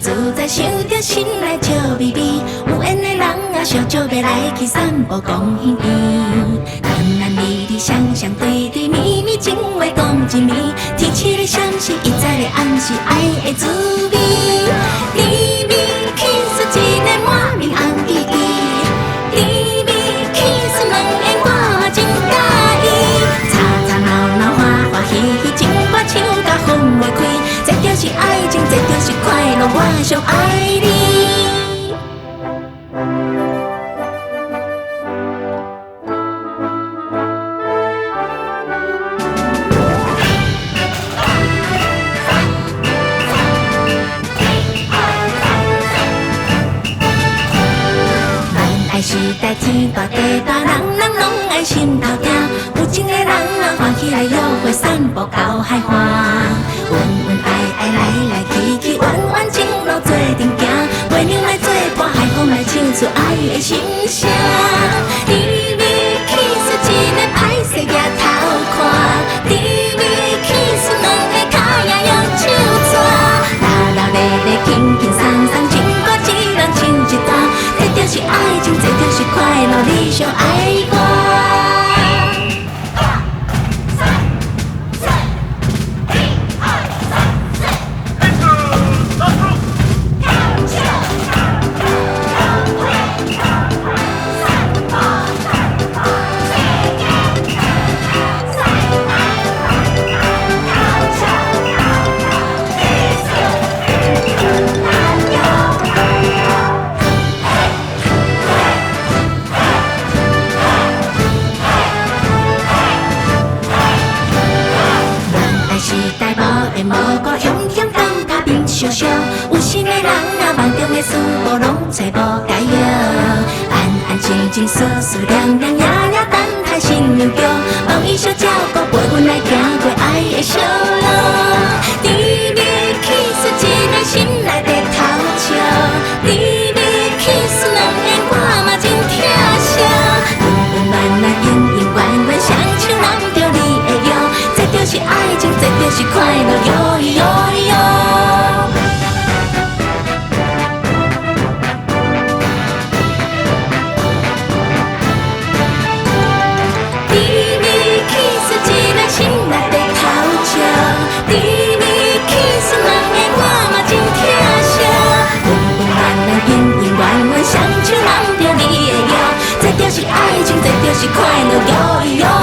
自在，想着心内笑眯眯。有缘的人啊，相招要来去散步公园边，男男女女双双对对，绵绵情话讲一暝。天气的闪时，一早的暗示，爱的滋味。甜蜜 kiss 一个满面红记记，甜蜜 kiss 两个我真喜意。吵吵闹闹，欢欢喜喜，情歌唱甲风袂开。这就是爱情，这就是快乐，我上爱你。时代天大地大，人人拢爱心头疼。有情的人啊，欢喜来约会散步到海岸，恩恩爱爱来来去去，弯弯情路做阵行。月亮来作伴，海风来唱出爱的心声。甜蜜 kiss 一个歹势举头看，甜蜜 kiss 两个脚也用手抓，热热烈烈轻轻松松，情歌一人唱一段。这就是爱情，这就是快乐，你上爱我。无顾险险当他面烧烧，有心的人啊，梦中的事无拢找无解药。安安静静，思思量量，夜夜等待新娘叫。望伊小照顾，陪阮来行过爱的小路。甜蜜 kiss 一个心内的偷笑，甜蜜 kiss 两个我嘛真疼惜。温温暖暖，圆圆圆圆，双手揽着你的腰，这就是爱情，这就是快乐。是爱情，这就是快乐，摇一摇。